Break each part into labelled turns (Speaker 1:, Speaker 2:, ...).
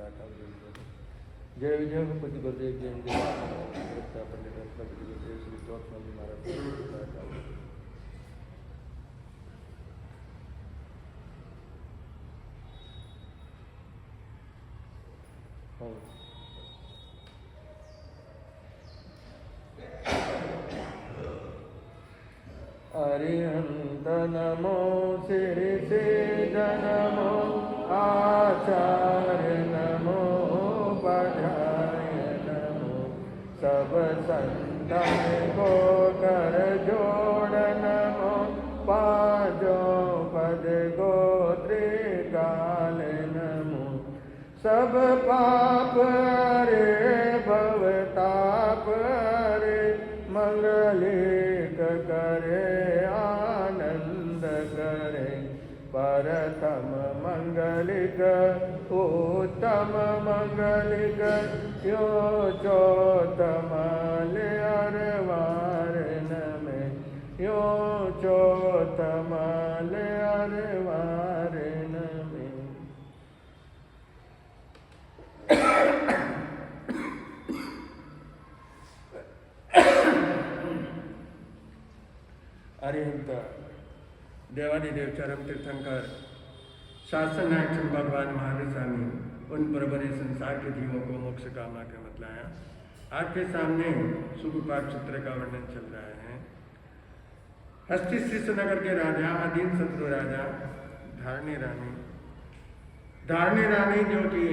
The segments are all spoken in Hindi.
Speaker 1: जय विजय गणपति गुरुदेव जय पंडित रत्नपति गुरुदेव श्री चौथ स्वामी महाराज। अरिहंत नमो श्री से नमो आचार्य नमो बधाय नमो सब संतन को कर जोड़ नमो पांचो पद गोत्री काल नमो सब पाप रे भवताप रे मंगलिक करे आनंद करे परतम मंगलिक उत्तम मंगलिक यो चौतमल अरवार नमे यो चौतमल अरवार नमे। अरिहंत देवादिदेव चरम तीर्थंकर शासन नायक भगवान महावीर स्वामी उन प्रबरे संसार के जीवों को मोक्ष कामना के मतलाया। आपके सामने सुखपाठ सूत्र का वर्णन चल रहा है। हस्तिश्री नगर के राजा अधीन शत्रु राजा धारणी रानी जो कि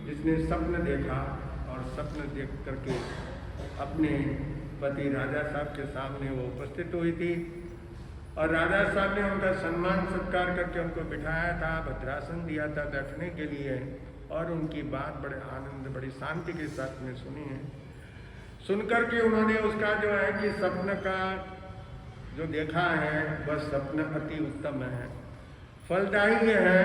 Speaker 1: जिसने स्वप्न देखा और स्वप्न देख करके अपने पति राजा साहब के सामने वो उपस्थित हुई थी और राजा साहब ने उनका सम्मान सत्कार करके उनको बिठाया था, भद्रासन दिया था बैठने के लिए और उनकी बात बड़े आनंद बड़ी शांति के साथ में सुनी है। सुनकर के उन्होंने उसका जो है कि स्वप्न का जो देखा है वह स्वप्न अति उत्तम है, फलदायी है।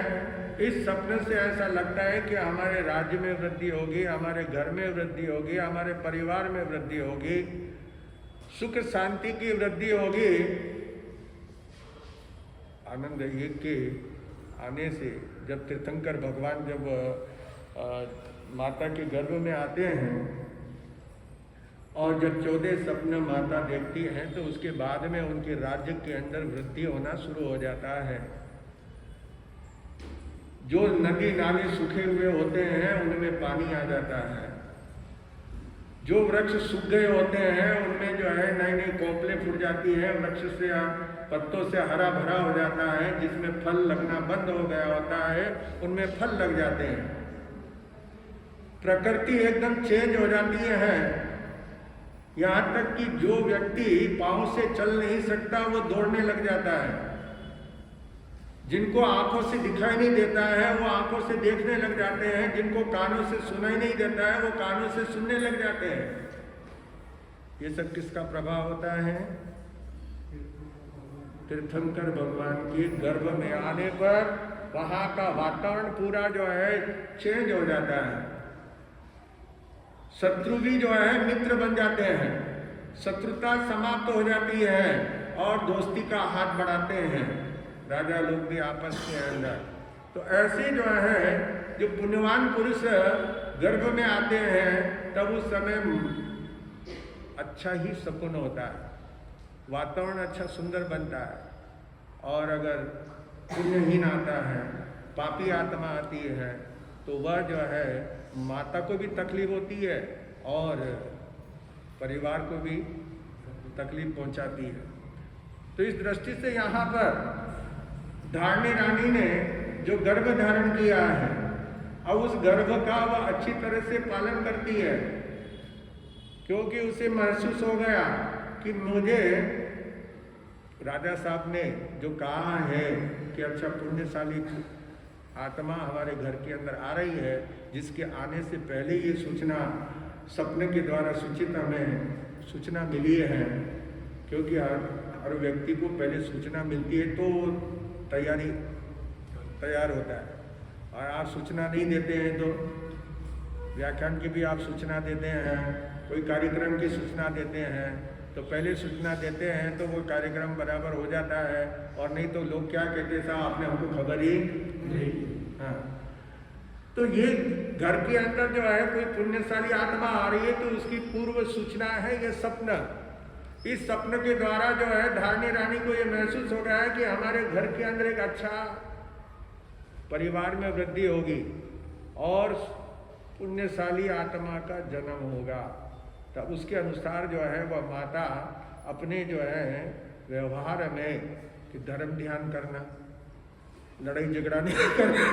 Speaker 1: इस स्वप्न से ऐसा लगता है कि हमारे राज्य में वृद्धि होगी, हमारे घर में वृद्धि होगी, हमारे परिवार में वृद्धि होगी, सुख शांति की वृद्धि होगी। आनंद एक के आने से जब तीर्थंकर भगवान जब माता के गर्भ में आते हैं और जब 14 सपने माता देखती हैं तो उसके बाद में उनके राज्य के अंदर वृद्धि होना शुरू हो जाता है। जो नदी नाले सूखे हुए होते हैं उनमें पानी आ जाता है, जो वृक्ष सूख गए होते हैं उनमें जो है नई नई कोपलें फूट जाती है, वृक्ष से पत्तों से हरा भरा हो जाता है, जिसमें फल लगना बंद हो गया होता है उनमें फल लग जाते हैं। प्रकृति एकदम चेंज हो जाती है। यहाँ तक कि जो व्यक्ति पांव से चल नहीं सकता वो दौड़ने लग जाता है, जिनको आंखों से दिखाई नहीं देता है वो आंखों से देखने लग जाते हैं, जिनको कानों से सुनाई नहीं देता है वो कानों से सुनने लग जाते हैं। ये सब किसका प्रभाव होता है? तीर्थंकर भगवान के गर्भ में आने पर वहां का वातावरण पूरा जो है चेंज हो जाता है। शत्रु भी जो है मित्र बन जाते हैं, शत्रुता समाप्त हो जाती है और दोस्ती का हाथ बढ़ाते हैं राजा लोग भी आपस के अंदर। तो ऐसे जो है जो पुण्यवान पुरुष गर्भ में आते हैं तब उस समय अच्छा ही शकुन होता है, वातावरण अच्छा सुंदर बनता है। और अगर पुण्यहीन आता है, पापी आत्मा आती है तो वह जो है माता को भी तकलीफ होती है और परिवार को भी तकलीफ पहुंचाती है। तो इस दृष्टि से यहाँ पर धारणी रानी ने जो गर्भ धारण किया है अब उस गर्भ का वह अच्छी तरह से पालन करती है, क्योंकि उसे महसूस हो गया कि मुझे राजा साहब ने जो कहा है कि अच्छा पुण्यशाली आत्मा हमारे घर के अंदर आ रही है, जिसके आने से पहले ये सूचना सपने के द्वारा सूचित हमें सूचना मिली है, क्योंकि हर व्यक्ति को पहले सूचना मिलती है तो तैयार होता है। और आप सूचना नहीं देते हैं तो व्याख्यान की भी आप सूचना देते हैं, कोई कार्यक्रम की सूचना देते हैं तो पहले सूचना देते हैं तो वो कार्यक्रम बराबर हो जाता है, और नहीं तो लोग क्या कहते हैं साहब आपने हमको खबर ही नहीं। हाँ, तो ये घर के अंदर जो है कोई पुण्यशाली आत्मा आ रही है तो उसकी पूर्व सूचना है ये स्वप्न। इस स्वप्न के द्वारा जो है धारणी रानी को ये महसूस हो रहा है कि हमारे घर के अंदर एक अच्छा परिवार में वृद्धि होगी और पुण्यशाली आत्मा का जन्म होगा। तब उसके अनुसार जो है वह माता अपने जो है व्यवहार में कि धर्म ध्यान करना, लड़ाई झगड़ा नहीं करना,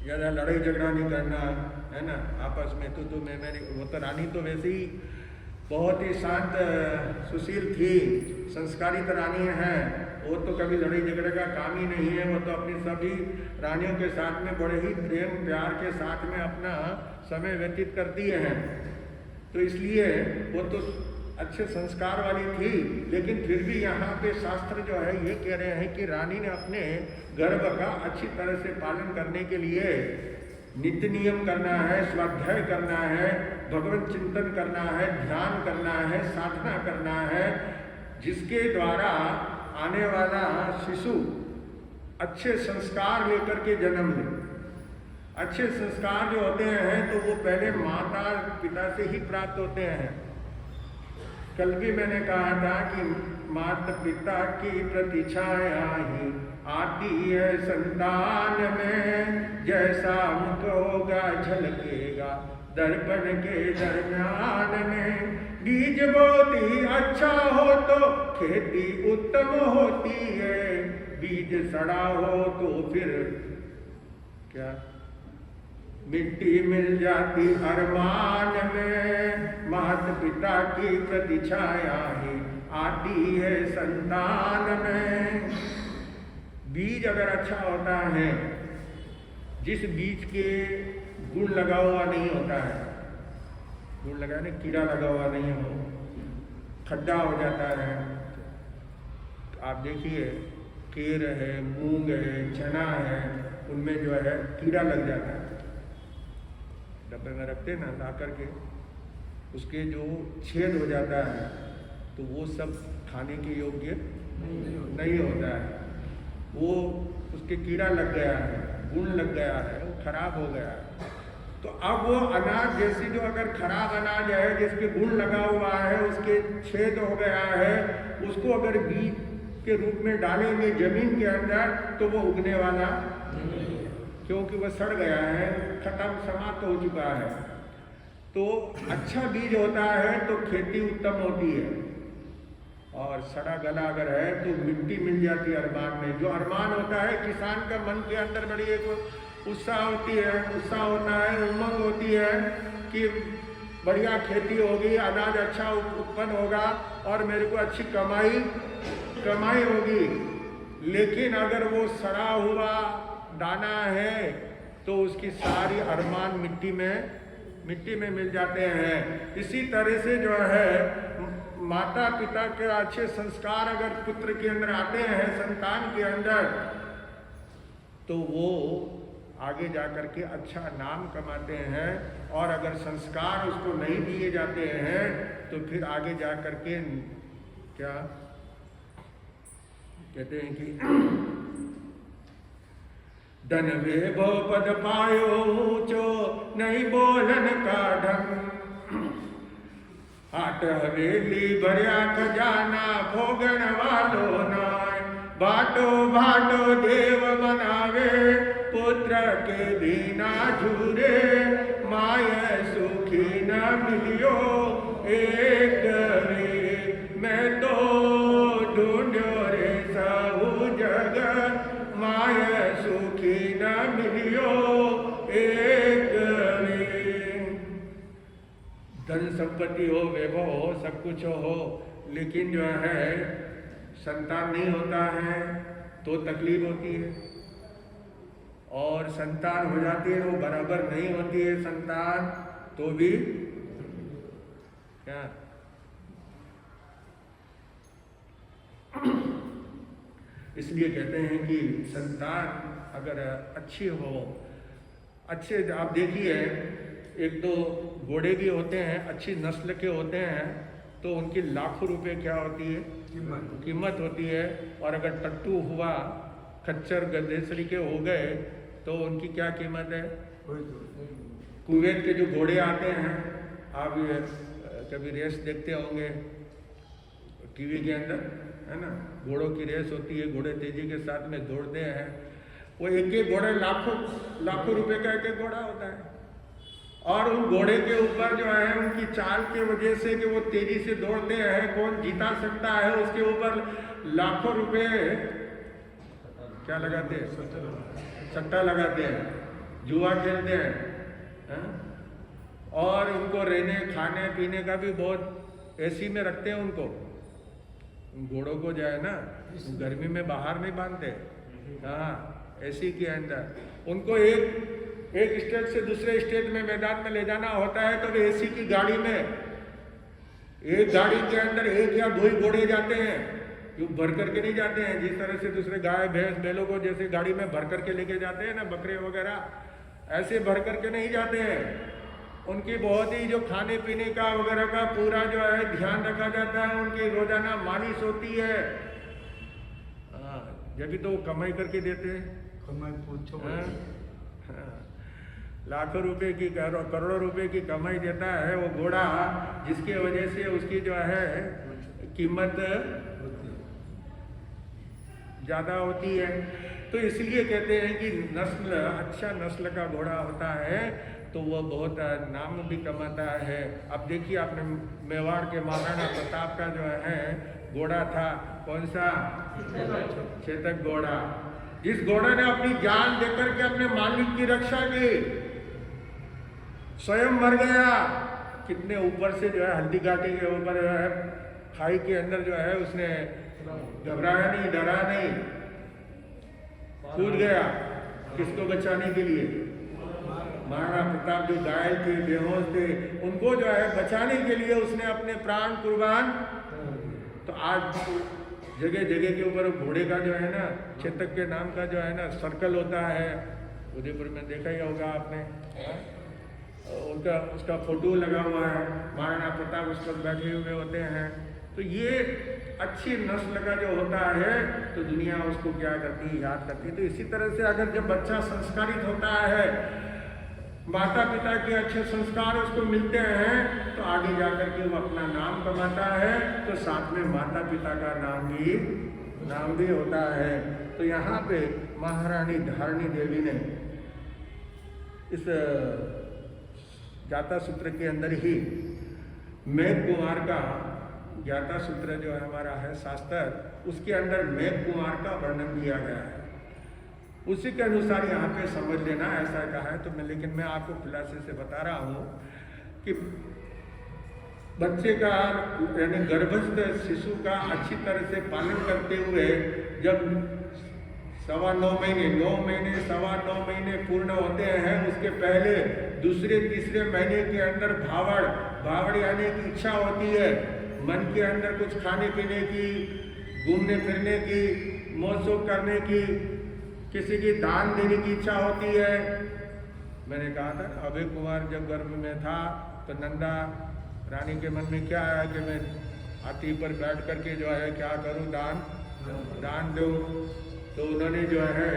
Speaker 1: ज्यादा लड़ाई झगड़ा नहीं करना, है ना, आपस में तो मैं मेरी। वो तो रानी तो वैसे ही बहुत ही शांत सुशील थी, संस्कारित रानी है, वो तो कभी लड़ाई झगड़े का काम ही नहीं है। वो तो अपनी सभी रानियों के साथ में बड़े ही प्रेम प्यार के साथ में अपना समय व्यतीत करती हैं। तो इसलिए वो तो अच्छे संस्कार वाली थी। लेकिन फिर भी यहाँ पे शास्त्र जो है ये कह रहे हैं कि रानी ने अपने गर्भ का अच्छी तरह से पालन करने के लिए नित्य नियम करना है, स्वाध्याय करना है, भगवत चिंतन करना है, ध्यान करना है, साधना करना है, जिसके द्वारा आने वाला शिशु अच्छे संस्कार लेकर के जन्म ले। अच्छे संस्कार जो होते हैं तो वो पहले माता पिता से ही प्राप्त होते हैं। कल भी मैंने कहा था कि माता पिता की प्रतिछाया ही आती है संतान में, जैसा मुख होगा झलकेगा दर्पण के दरम्यान में। बीज बहुत ही अच्छा हो तो खेती उत्तम होती है, बीज सड़ा हो तो फिर क्या मिट्टी मिल जाती अरमान में। माता पिता की प्रतिछाया ही आती है संतान में। बीज अगर अच्छा होता है, जिस बीज के गुण लगा हुआ नहीं होता है, गुण लगा नहीं, कीड़ा लगा हुआ नहीं हो, खड्डा हो जाता है। आप देखिए केर है, मूंग है, चना है, उनमें जो है कीड़ा लग जाता है। डब्बे में रखते ना ला करके, उसके जो छेद हो जाता है तो वो सब खाने के योग्य नहीं होता है। वो उसके कीड़ा लग गया है, गुण लग गया है, वो खराब हो गया है। तो अब वो अनाज जैसी जो अगर खराब अनाज है जिसके गुण लगा हुआ है, उसके छेद हो गया है, उसको अगर बीज के रूप में डालेंगे जमीन के अंदर तो वो उगने वाला, क्योंकि वह सड़ गया है, खत्म समाप्त हो चुका है। तो अच्छा बीज होता है तो खेती उत्तम होती है, और सड़ा गला अगर है तो मिट्टी मिल जाती है अरमान में। जो अरमान होता है किसान का मन के अंदर बड़ी एक उत्साह होती है, उत्साह होता है, उमंग होती है कि बढ़िया खेती होगी, अनाज अच्छा उत्पन्न होगा और मेरे को अच्छी कमाई होगी। लेकिन अगर वो सड़ा हुआ दाना है तो उसकी सारी अरमान मिट्टी में मिल जाते हैं। इसी तरह से जो है माता पिता के अच्छे संस्कार अगर पुत्र के अंदर आते हैं, संतान के अंदर, तो वो आगे जाकर के अच्छा नाम कमाते हैं। और अगर संस्कार उसको नहीं दिए जाते हैं तो फिर आगे जाकर के क्या कहते हैं कि धन वैभव पद पायो ऊंचो, नहीं बोलन का ढंग। हाट हवेली भरिया खजाना, भोगण वालो नाय। बाटो बाटो देव बनावे, पुत्र के बिना झूरे। माय सुखी न मिलियो एक रे, मैं तो ढूंढो रे सहु जग। माय सुखी न मिलियो एक रे। धन संपत्ति हो, वैभव हो, सब कुछ हो, लेकिन जो है संतान नहीं होता है तो तकलीफ होती है। और संतान हो जाती है वो बराबर नहीं होती है संतान तो भी क्या इसलिए कहते हैं कि संतान अगर अच्छी हो, अच्छे, आप देखिए एक दो घोड़े भी होते हैं अच्छी नस्ल के होते हैं तो उनकी लाखों रुपए क्या होती है, कीमत होती है। और अगर टट्टू हुआ, खच्चर गधेसरी के हो गए तो उनकी क्या कीमत है। कुवैत के जो घोड़े आते हैं, आप ये कभी रेस देखते होंगे टीवी के अंदर, है ना, घोड़ों की रेस होती है, घोड़े तेजी के साथ में दौड़ते हैं, वो एक एक घोड़े लाखों रुपए का एक एक घोड़ा होता है। और उन घोड़े के ऊपर जो है उनकी चाल के वजह से कि वो तेजी से दौड़ते हैं, कौन जीता सकता है, उसके ऊपर लाखों रुपए क्या लगाते हैं, सट्टा लगाते हैं, जुआ खेलते हैं, है? और उनको रहने खाने पीने का भी बहुत एसी में रखते हैं उनको। घोड़ों को जो है ना गर्मी में बाहर नहीं बांधते, हाँ, एसी के अंदर। उनको एक स्टेट से दूसरे स्टेट में मैदान में ले जाना होता है तो एसी की गाड़ी में, एक गाड़ी के अंदर एक या दो ही घोड़े जाते हैं, क्यों भर करके नहीं जाते हैं। जिस तरह से दूसरे गाय भैंस बैलों को जैसे गाड़ी में भर करके लेके जाते हैं ना, बकरे वगैरह, ऐसे भर करके नहीं जाते हैं। उनकी बहुत ही जो खाने पीने का वगैरह का पूरा जो है ध्यान रखा जाता है, उनकी रोजाना मालिश होती है। जब भी तो वो कमाई करके देते हैं, लाखों रुपए की करोड़ों रुपए की कमाई देता है वो घोड़ा, जिसकी वजह से उसकी जो है कीमत ज्यादा होती है। तो इसलिए कहते हैं कि नस्ल, अच्छा नस्ल का घोड़ा होता है तो वह बहुत नाम भी कमाता है। अब देखिए आपने मेवाड़ के महाराणा प्रताप का जो है घोड़ा था, कौन सा, चेतक घोड़ा, जिस घोड़े ने अपनी जान देकर के अपने मालिक की रक्षा की, स्वयं मर गया। कितने ऊपर से जो है हल्दी घाटी के ऊपर जो है खाई के अंदर जो है उसने घबराया नहीं, डरा नहीं, कूद गया। किसको बचाने के लिए, महाराणा प्रताप जो घायल थे, बेहोश थे, उनको जो है बचाने के लिए उसने अपने प्राण कुर्बान। तो आज जगह जगह के ऊपर घोड़े का जो है ना, चेतक के नाम का जो है ना सर्कल होता है, उदयपुर में देखा ही होगा आपने, उसका फोटो लगा हुआ है, महाराणा प्रताप उस पर बैठे हुए होते हैं। तो ये अच्छी नस्ल का जो होता है तो दुनिया उसको क्या करती है, याद करती है। तो इसी तरह से अगर जब बच्चा संस्कारित होता है, माता पिता के अच्छे संस्कार उसको मिलते हैं, तो आगे जाकर के वो अपना नाम कमाता है, तो साथ में माता पिता का नाम भी होता है। तो यहाँ पे महारानी धारणी देवी ने इस ज्ञाता सूत्र के अंदर ही मेघ कुमार का, ज्ञाता सूत्र जो है हमारा है शास्त्र, उसके अंदर मेघ कुमार का वर्णन किया गया है। उसी के अनुसार यहाँ पे समझ लेना, ऐसा कहा है तो मैं, लेकिन मैं आपको खुलासे से बता रहा हूँ कि बच्चे का यानी गर्भस्थ शिशु का अच्छी तरह से पालन करते हुए जब 9.25 महीने, 9 महीने 9.25 महीने पूर्ण होते हैं, उसके पहले दूसरे तीसरे महीने के अंदर भावड़ आने की इच्छा होती है, मन के अंदर कुछ खाने पीने की, घूमने फिरने की, मौज करने की, किसी की दान देने की इच्छा होती है। मैंने कहा था अभय कुमार जब गर्भ में था तो नंदा रानी के मन में क्या आया कि मैं हाथी पर बैठ करके जो है क्या करूं, दान दूं। तो उन्होंने जो है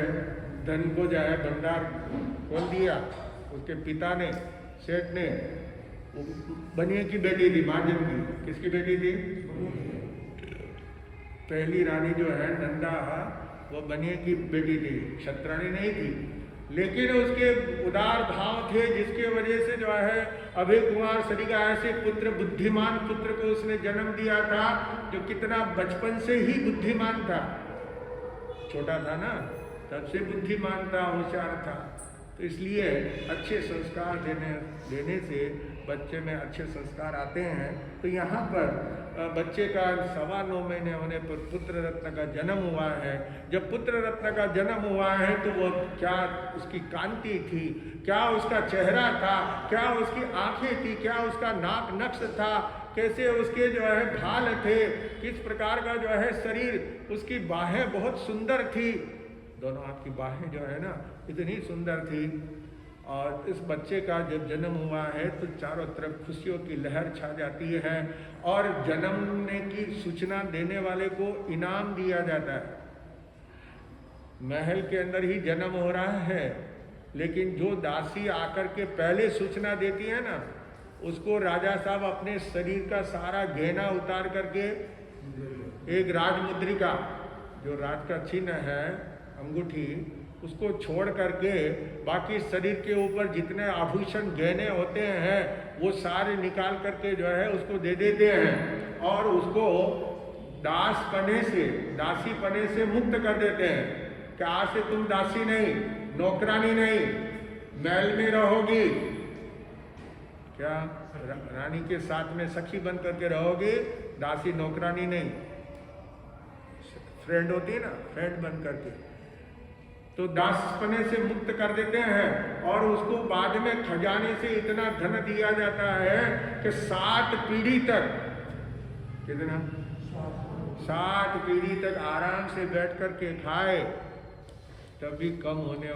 Speaker 1: धन को जो है भंडार खोल दिया। उसके पिता ने, सेठ ने, बनिए की बेटी थी, महाजन की, किसकी बेटी थी, पहली रानी जो है नंदा, वो बनिए की बेटी थी, क्षत्राणी नहीं थी। लेकिन उसके उदार भाव थे जिसके वजह से जो है अभय कुमार सरी का ऐसे पुत्र, बुद्धिमान पुत्र को उसने जन्म दिया था, जो कितना बचपन से ही बुद्धिमान था, छोटा था ना, तब से बुद्धिमान था, होशियार था। तो इसलिए अच्छे संस्कार देने से बच्चे में अच्छे संस्कार आते हैं। तो यहाँ पर बच्चे का 9.25 महीने होने पर पुत्र रत्न का जन्म हुआ है। जब पुत्र रत्न का जन्म हुआ है तो वो क्या उसकी कांति थी, क्या उसका चेहरा था, क्या उसकी आंखें थी, क्या उसका नाक नक्श था, कैसे उसके जो है भाल थे, किस प्रकार का जो है शरीर, उसकी बाहें बहुत सुंदर थी, दोनों हाथ की बाहें जो है ना इतनी सुंदर थी। और इस बच्चे का जब जन्म हुआ है तो चारों तरफ खुशियों की लहर छा जाती है और जन्मने की सूचना देने वाले को इनाम दिया जाता है। महल के अंदर ही जन्म हो रहा है, लेकिन जो दासी आकर के पहले सूचना देती है ना, उसको राजा साहब अपने शरीर का सारा गहना उतार करके एक राजमुद्रिका, जो राज का चिन्ह है, अंगूठी, उसको छोड़ करके बाकी शरीर के ऊपर जितने आभूषण गहने होते हैं वो सारे निकाल करके जो है उसको दे देते हैं और उसको दासी पने से मुक्त कर देते हैं कि आज से तुम दासी नहीं, नौकरानी नहीं, महल में रहोगी, क्या रानी के साथ में सखी बन करके रहोगी, दासी नौकरानी नहीं, फ्रेंड होती है ना, फ्रेंड बन करके। तो दासपने से मुक्त कर देते हैं और उसको बाद में खजाने से इतना धन दिया जाता है कि 7 पीढ़ी तक, कितना 7 पीढ़ी तक आराम से बैठ करके खाए, तभी कम होने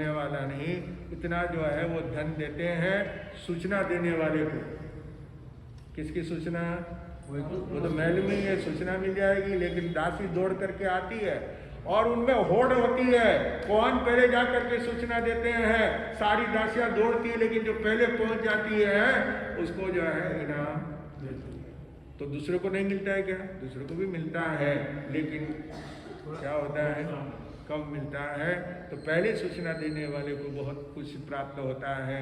Speaker 1: वाला नहीं, इतना जो है वो धन देते हैं सूचना देने वाले को। किसकी सूचना? वो तो महल में ही सूचना मिल जाएगी, लेकिन दासी दौड़ करके आती है और उनमें होड़ होती है, कौन पहले जा करके सूचना देते हैं, सारी दासियां दौड़ती है, लेकिन जो पहले पहुंच जाती है उसको जो है इनाम। तो दूसरे को नहीं मिलता है क्या? दूसरे को भी मिलता है, लेकिन क्या होता है, कम मिलता है। तो पहले सूचना देने वाले को बहुत कुछ प्राप्त होता है।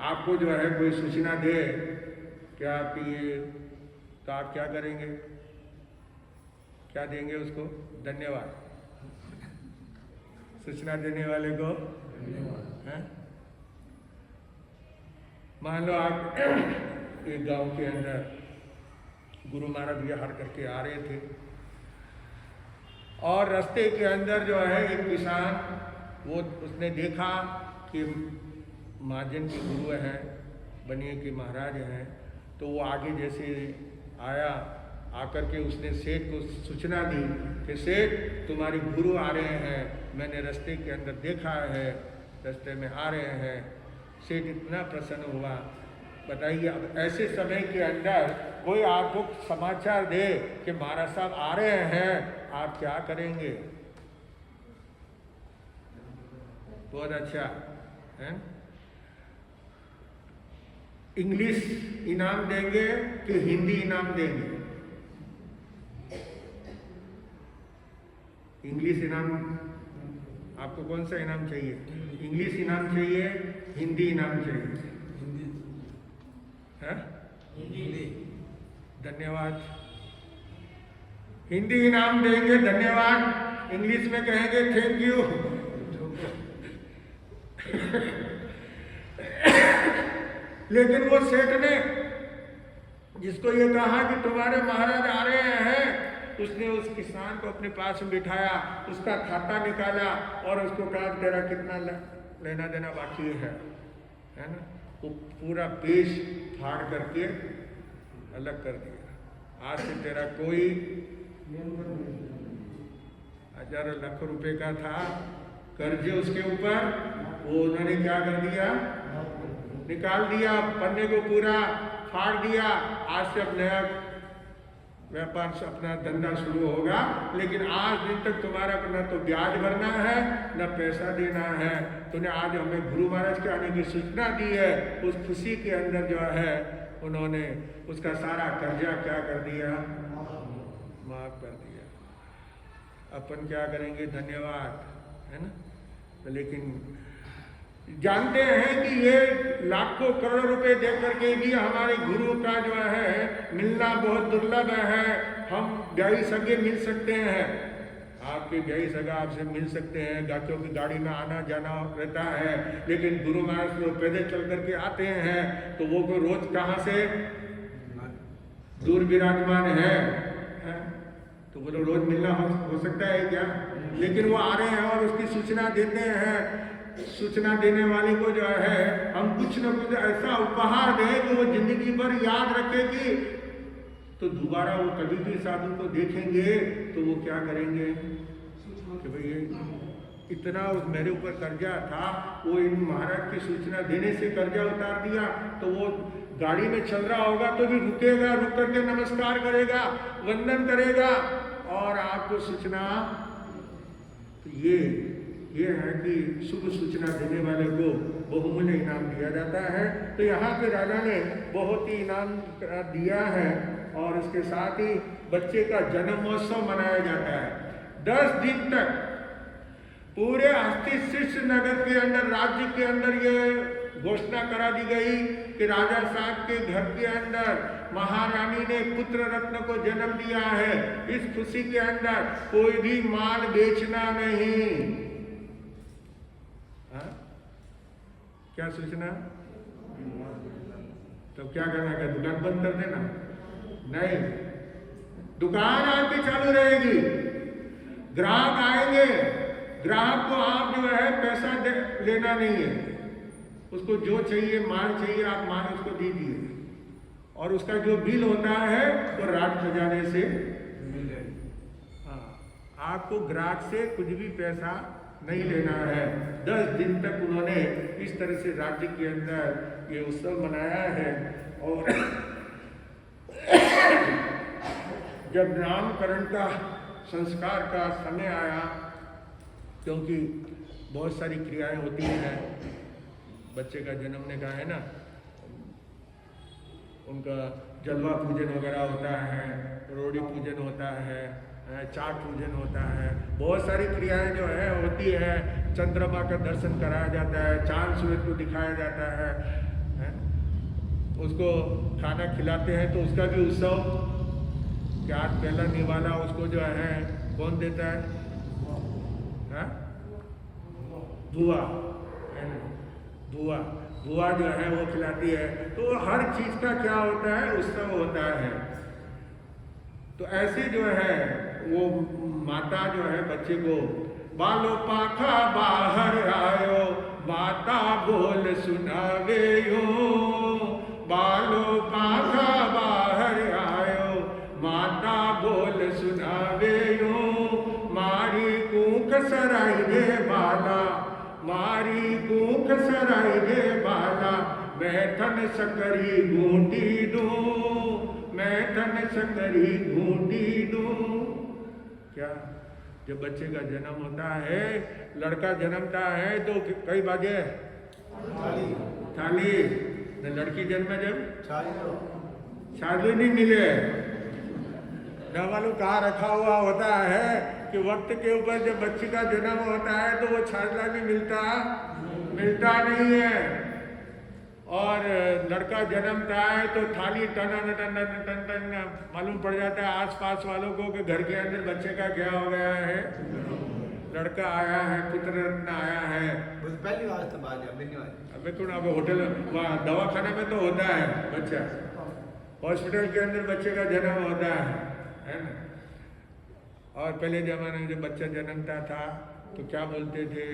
Speaker 1: आपको जो है कोई सूचना दे क्या आप ये, तो आप क्या करेंगे? क्या देंगे उसको? धन्यवाद। सूचना देने वाले को है? मान लो आप एक गांव के अंदर गुरु महाराज विहार करके आ रहे थे और रास्ते के अंदर जो है एक किसान, वो उसने देखा कि महाजन के गुरु हैं, बनिए के महाराज हैं, तो वो आगे जैसे आया, आकर के उसने सेठ को सूचना दी कि सेठ तुम्हारे गुरु आ रहे हैं, मैंने रास्ते के अंदर देखा है, रास्ते में आ रहे हैं। सेठ इतना प्रसन्न हुआ। बताइए, अब ऐसे समय के अंदर कोई आपको समाचार दे कि महाराज साहब आ रहे हैं, आप क्या करेंगे? बहुत अच्छा है। इंग्लिश इनाम देंगे कि हिंदी इनाम देंगे? इंग्लिश इनाम। आपको कौन सा इनाम चाहिए? इंग्लिश इनाम चाहिए, हिंदी इनाम चाहिए? हिंदी। धन्यवाद। हिंदी इनाम देंगे, धन्यवाद। इंग्लिश में कहेंगे थैंक यू। लेकिन वो सेठ ने जिसको ये कहा कि तुम्हारे महाराज आ रहे हैं, उसने उस किसान को अपने पास में बिठाया, उसका खाता निकाला और उसको कहा तेरा कितना लेना देना बाकी है ना? वो पूरा पेश फाड़ करके अलग कर दिया। आज से तेरा कोई हजारों लाख रुपए का था कर्ज उसके ऊपर, वो उन्होंने क्या कर दिया? निकाल दिया, पन्ने को पूरा फाड़ दिया। आज से अब नया व्यापार से अपना धंधा शुरू होगा, लेकिन आज दिन तक तुम्हारा न तो ब्याज भरना है न पैसा देना है। तूने आज हमें गुरु महाराज के आने की सूचना दी है। उस खुशी के अंदर जो है उन्होंने उसका सारा कर्जा क्या कर दिया? माफ कर दिया। अपन क्या करेंगे? धन्यवाद, है ना? तो लेकिन जानते हैं कि ये लाखों करोड़ रुपए दे करके भी हमारे गुरु का जो है मिलना बहुत दुर्लभ है। हम गई सगे मिल सकते हैं, आपके गई सगा आपसे मिल सकते हैं, क्योंकि गाड़ी में आना जाना रहता है, लेकिन गुरु महाराज लोग पैदल चल करके आते हैं, तो वो को रोज कहाँ से दूर विराजमान है? तो वो रोज मिलना हो सकता है क्या? लेकिन वो आ रहे हैं और उसकी सूचना देते हैं। सूचना देने वाले को जो है हम कुछ न कुछ ऐसा उपहार दें कि वो जिंदगी भर याद रखेगी, तो दोबारा वो कभी भी साधु को देखेंगे तो वो क्या करेंगे? कि भाई ये इतना मेरे ऊपर कर्जा था, वो इन महाराज की सूचना देने से कर्जा उतार दिया, तो वो गाड़ी में चल रहा होगा तो भी रुकेगा, रुक करके नमस्कार करेगा, वंदन करेगा और आपको सूचना। तो ये है कि शुभ सूचना देने वाले को बहुमूल्य इनाम दिया जाता है। तो यहाँ पे राजा ने बहुत ही इनाम दिया है और इसके साथ ही बच्चे का जन्म महोत्सव मनाया जाता है 10 दिन तक। पूरे हस्तिशिष्ट नगर के अंदर, राज्य के अंदर ये घोषणा करा दी गई कि राजा साहब के घर के अंदर महारानी ने पुत्र रत्न को जन्म दिया है। इस खुशी के अंदर कोई भी माल बेचना नहीं। हा? क्या सूचना? तो क्या करना है? दुकान बंद कर देना? नहीं, दुकान आपकी चालू रहेगी, ग्राहक आएंगे, ग्राहक को आप जो है पैसा लेना नहीं है, उसको जो चाहिए माल चाहिए आप माल उसको दीजिए और उसका जो बिल होता है वो राज खजाने से मिले। हाँ, आपको ग्राहक से कुछ भी पैसा नहीं लेना है। 10 दिन तक उन्होंने इस तरह से राज्य के अंदर ये उत्सव मनाया है। और जब नामकरण का संस्कार का समय आया, क्योंकि बहुत सारी क्रियाएं होती हैं, बच्चे का जन्मने का है ना, उनका जलवा पूजन वगैरह होता है, रोड़ी पूजन होता है, चाट पूजन होता है, बहुत सारी क्रियाएं जो है होती है। चंद्रमा का दर्शन कराया जाता है, चांद सूरज को दिखाया जाता है, उसको खाना खिलाते हैं, तो उसका भी उत्सव। क्या पहला निवाला उसको जो है कौन देता है? बुआ, बुआ बुआ जो है वो खिलाती है। तो हर चीज का क्या होता है? उत्सव होता है। तो ऐसे जो है वो माता जो है बच्चे को, बालो पाखा बाहर आयो, माता बोल सुनावे यो, बालो पाखा बाहर आयो, माता बोल सुनावे यो, मारी कूख सराई रे बाला, मारी कूख सराई रे बाला, मैं थन सकरी घूंटी दूं, मैं थन सकरी घूंटी दूं। क्या? जब बच्चे का जन्म होता है, लड़का जन्मता है तो कई बाजे थाली, लड़की जन्म जब छाली नहीं मिले, न मालूम कहाँ रखा हुआ होता है कि वक्त के ऊपर जब बच्चे का जन्म होता है तो वो छाला भी मिलता नहीं है। और लड़का जन्मता है तो थाली टन टन टन टन मालूम पड़ जाता है आसपास वालों को कि घर के अंदर बच्चे का क्या हो गया है, लड़का आया है, पुत्र रत्न आया है।
Speaker 2: पहली बात तो बात है,
Speaker 1: अबे कौन, अब होटल वहाँ दवाखाने में तो होता है बच्चा, हॉस्पिटल के अंदर बच्चे का जन्म होता है ना। और पहले जमाने में जब बच्चा जन्मता था तो क्या बोलते थे?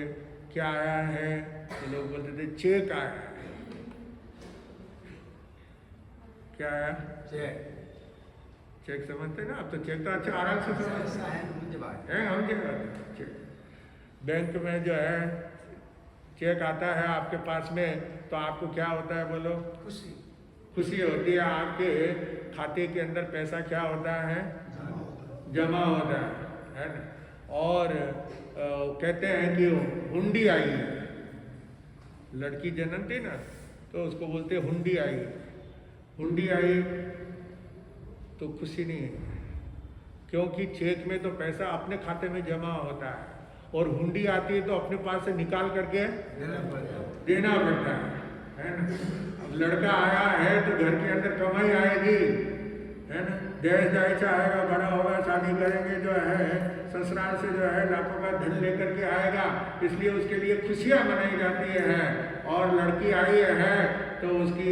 Speaker 1: क्या आया है? तो लोग बोलते थे चेक आया है। क्या आया? चेक समझते ना? अब तो चेक तो अच्छा आराम से समझते हैं हम। चेक बैंक में जो है चेक आता है आपके पास में तो आपको क्या होता है? बोलो। खुशी होती है। आपके खाते के अंदर पैसा क्या होता है? जमा होता है ना। और कहते हैं कि हुंडी आई है, लड़की जन्मती ना तो उसको बोलते हुंडी आई। हुंडी आई तो खुशी नहीं है, क्योंकि चेक में तो पैसा अपने खाते में जमा होता है और हुंडी आती है तो अपने पास से निकाल करके देना पड़ता है ना। अब लड़का आया है तो घर के अंदर कमाई आएगी, है ना। दहेज दायचा आएगा, बड़ा होगा, शादी करेंगे, जो है ससुराल से जो है लाखों का धन लेकर के आएगा, इसलिए उसके लिए खुशियां मनाई जाती हैं। और लड़की आई है तो उसकी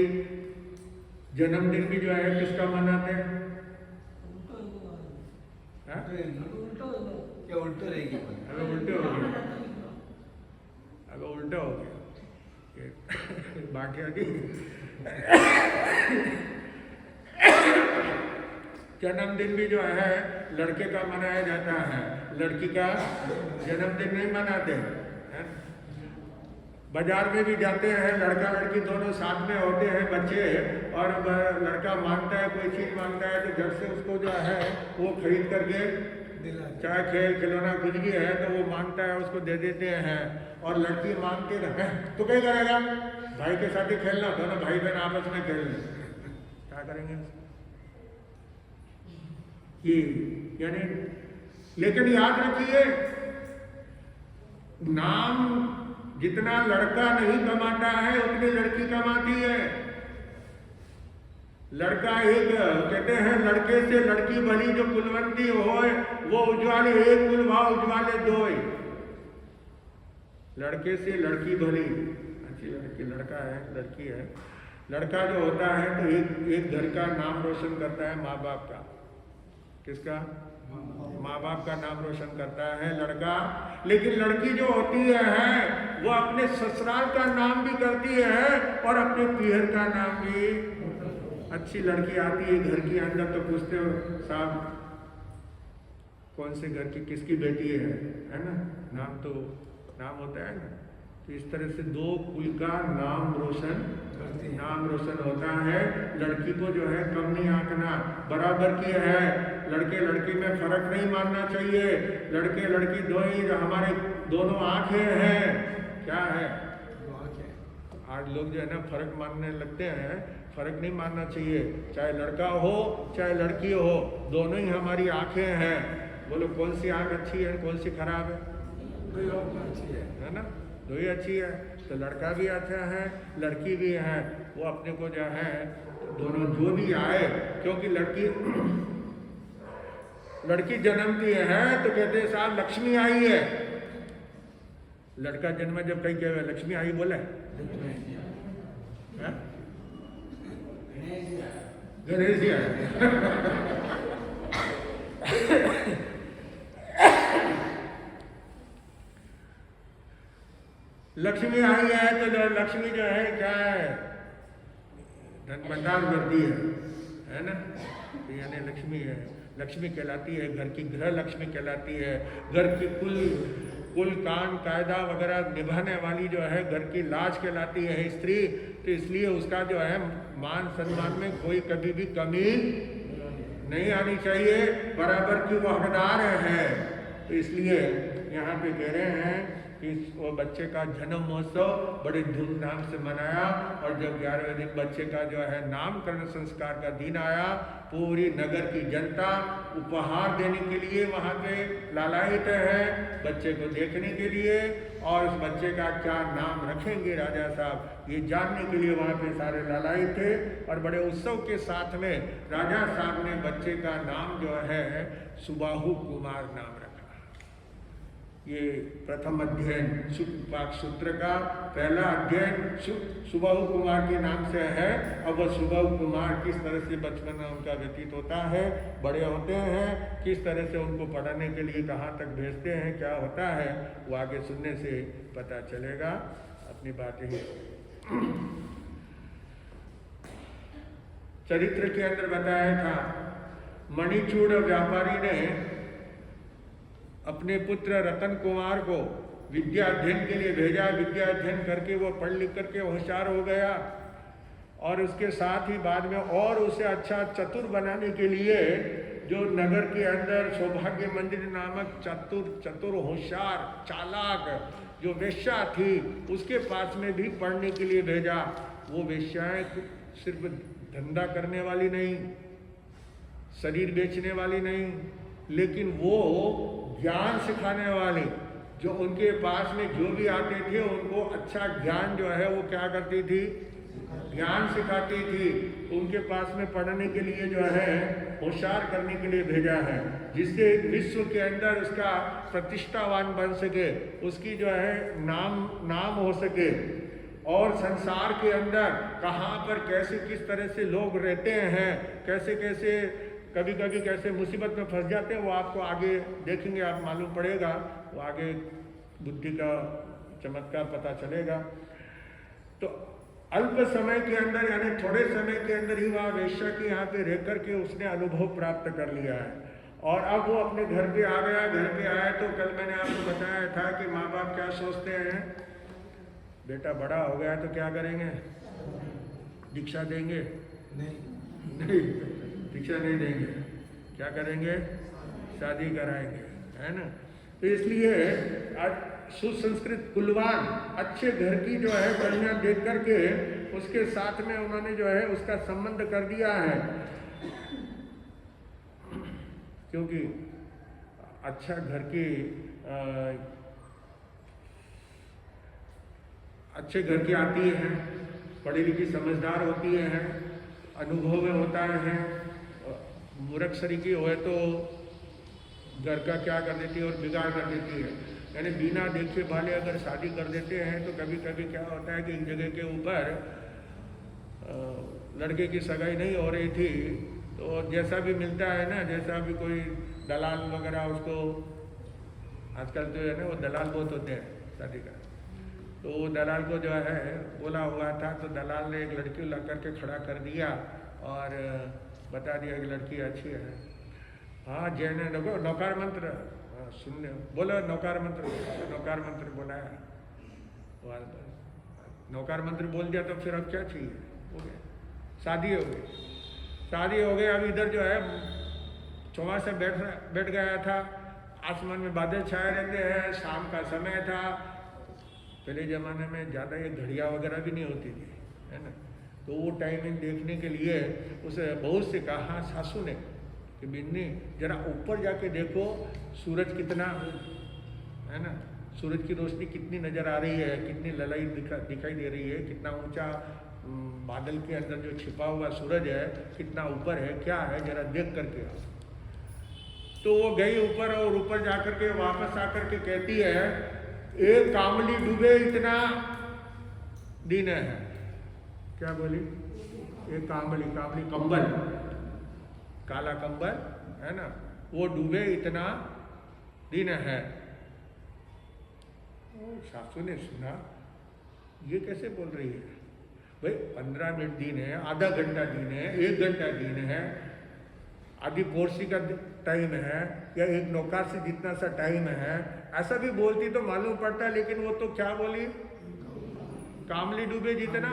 Speaker 1: जन्मदिन भी जो है किसका मनाते हैं?
Speaker 2: क्या उल्टा रहेगी?
Speaker 1: अगर उल्टे हो गया, अगर उल्टा हो गया बाकी आगे जन्मदिन भी जो है लड़के का मनाया जाता है, लड़की का जन्मदिन नहीं मनाते हैं। बाजार में भी जाते हैं, लड़का लड़की दोनों साथ में होते हैं बच्चे, और लड़का मांगता है, कोई चीज़ मांगता है तो घर से उसको जो है वो खरीद करके, चाहे खेल खिलौना कुछ भी है तो वो मांगता है, उसको दे देते हैं। और लड़की मांगते रहे तो क्या करेगा, भाई के साथ ही खेलना, दोनों भाई बहन आपस में खेल लें, क्या करेंगे ये, यानी। लेकिन याद रखिए, नाम जितना लड़का नहीं कमाता है उतनी लड़की कमाती है। लड़का एक, कहते हैं लड़के से लड़की भली जो कुलवंती होए, वो उज्ज्वले एक कुल भाव उज्ज्वले दोय। लड़के से लड़की भली, अच्छी लड़की, लड़का है लड़की है, लड़का जो होता है तो एक घर का नाम रोशन करता है, माँ बाप का, किसका, माँ बाप का नाम रोशन करता है लड़का। लेकिन लड़की जो होती है वो अपने ससुराल का नाम भी करती है और अपने पीहर का नाम भी। अच्छी लड़की आती है घर के अंदर तो पूछते हो साहब कौन से घर की किसकी बेटी है ना, नाम तो नाम होता है ना। तो इस तरह से दो कुल का नाम रोशन होता है। लड़की को जो है कम नहीं आंकना, बराबर की है। लड़के लड़की में फर्क नहीं मानना चाहिए। लड़के लड़की दो ही, हमारे दोनों आंखें हैं, क्या है, आज लोग जो है ना फर्क मानने लगते हैं, फर्क नहीं मानना चाहिए। चाहे लड़का हो चाहे लड़की हो, दोनों ही हमारी आंखें हैं। बोलो कौन सी आंख अच्छी है कौन सी खराब है, अच्छी है ना, दो ही अच्छी है। तो लड़का भी अच्छा है लड़की भी है, वो अपने को जो है दोनों जो भी आए, क्योंकि लड़की जन्मती है तो कहते हैं साहब लक्ष्मी आई है। लड़का जन्म जब कहीं कहे लक्ष्मी आई बोले, गणेश जी आए। लक्ष्मी आई है तो लक्ष्मी जो है क्या है, धन भंडार करती है ना, तो यानी लक्ष्मी है, लक्ष्मी कहलाती है, घर की गृह लक्ष्मी कहलाती है। घर की कुल कान कायदा वगैरह निभाने वाली जो है घर की लाज कहलाती है स्त्री। तो इसलिए उसका जो है मान सम्मान में कोई कभी भी कमी नहीं आनी चाहिए, बराबर की वो हकदार है। तो इसलिए यहाँ पे कह रहे हैं कि वो बच्चे का जन्म महोत्सव बड़े धूमधाम से मनाया, और जब 11वें दिन बच्चे का जो है नामकरण संस्कार का दिन आया, पूरी नगर की जनता उपहार देने के लिए वहाँ पे लालायित है, बच्चे को देखने के लिए, और उस बच्चे का क्या नाम रखेंगे राजा साहब ये जानने के लिए वहाँ पे सारे लालायित थे। और बड़े उत्सव के साथ में राजा साहब ने बच्चे का नाम जो है सुबाहु कुमार नाम रखा। ये प्रथम अध्ययन शुक्ल सूत्र का पहला अध्ययन सुबाहु कुमार के नाम से है। अब वह सुबाहु कुमार किस तरह से बचपन उनका व्यतीत होता है, बड़े होते हैं, किस तरह से उनको पढ़ाने के लिए कहाँ तक भेजते हैं, क्या होता है, वो आगे सुनने से पता चलेगा। अपनी बातें ही चरित्र के अंदर बताया था, मणिचूड़ व्यापारी ने अपने पुत्र रतन कुमार को विद्या अध्ययन के लिए भेजा। विद्या अध्ययन करके वो पढ़ लिख करके होशियार हो गया, और उसके साथ ही बाद में और उसे अच्छा चतुर बनाने के लिए जो नगर के अंदर सौभाग्य मंदिर नामक चतुर होशियार चालाक जो वेश्या थी उसके पास में भी पढ़ने के लिए भेजा। वो वेश्याएं सिर्फ धंधा करने वाली नहीं, शरीर बेचने वाली नहीं, लेकिन वो ज्ञान सिखाने वाले, जो उनके पास में जो भी आते थे उनको अच्छा ज्ञान जो है वो क्या करती थी, ज्ञान सिखाती थी। उनके पास में पढ़ने के लिए जो है होशियार करने के लिए भेजा है, जिससे विश्व के अंदर उसका प्रतिष्ठावान बन सके, उसकी जो है नाम हो सके, और संसार के अंदर कहाँ पर कैसे किस तरह से लोग रहते हैं, कैसे कैसे कभी कभी कैसे मुसीबत में फंस जाते हैं, वो आपको आगे देखेंगे, आप मालूम पड़ेगा, वो आगे बुद्धि का चमत्कार पता चलेगा। तो अल्प समय के अंदर यानी थोड़े समय के अंदर ही वहाँ वेश्या के यहाँ पे रह करके उसने अनुभव प्राप्त कर लिया है। और अब वो अपने घर पे आ गया। घर पे आया तो कल मैंने आपको बताया था कि माँ बाप क्या सोचते हैं, बेटा बड़ा हो गया तो क्या करेंगे, दीक्षा देंगे? नहीं, दीक्षा नहीं देंगे। क्या करेंगे? शादी कराएंगे, है ना। तो इसलिए आज सुसंस्कृत कुलवान अच्छे घर की जो है कन्या देख करके उसके साथ में उन्होंने जो है उसका संबंध कर दिया है, क्योंकि अच्छा घर की अच्छे घर की आती है, पढ़ी लिखी समझदार होती है, अनुभव में होता है। मूर्ख सरीकी होए तो घर का क्या कर देती है और बिगाड़ कर देती है। यानी बिना देखे भाले अगर शादी कर देते हैं तो कभी कभी क्या होता है कि एक जगह के ऊपर लड़के की सगाई नहीं हो रही थी तो जैसा भी मिलता है ना, जैसा भी कोई दलाल वगैरह उसको, आजकल जो है ना वो दलाल बहुत होते हैं शादी का, तो वो दलाल को जो है बोला हुआ था तो दलाल ने एक लड़की ला करके खड़ा कर दिया और बता दिया कि लड़की अच्छी है। हाँ जैन नौकार मंत्र सुन बोलो, नौकार मंत्र बोलाया, नौकार मंत्र बोल दिया तो फिर अब क्या चाहिए, हो गया, शादी हो गई। शादी हो गई। अब इधर जो है चौमासा बैठ गया था, आसमान में बादल छाए रहते हैं, शाम का समय था। पहले ज़माने में ज़्यादा ये घड़ियाँ वगैरह भी नहीं होती थी, है ना, तो वो टाइमिंग देखने के लिए उसे बहुत से कहा सासू ने कि बिन्नी जरा ऊपर जाके देखो सूरज कितना, है ना, सूरज की रोशनी कितनी नज़र आ रही है, कितनी ललाई दिखाई दे रही है, कितना ऊंचा बादल के अंदर जो छिपा हुआ सूरज है कितना ऊपर है, क्या है, जरा देख करके आओ। तो वो गई ऊपर और ऊपर जाकर के वापस आकर के कहती है एक कामली डूबे इतना दिन है। क्या बोली? एक कामली कंबल, काला कंबल है ना, वो डूबे इतना दिन है। सासू ने सुना ये कैसे बोल रही है भाई, 15 मिनट दिन है, आधा घंटा दिन है, 1 घंटा दिन है, आधी पोरसी का टाइम है या एक नौकार से जितना सा टाइम है, ऐसा भी बोलती तो मालूम पड़ता, लेकिन वो तो क्या बोली, कामली डूबे जितना।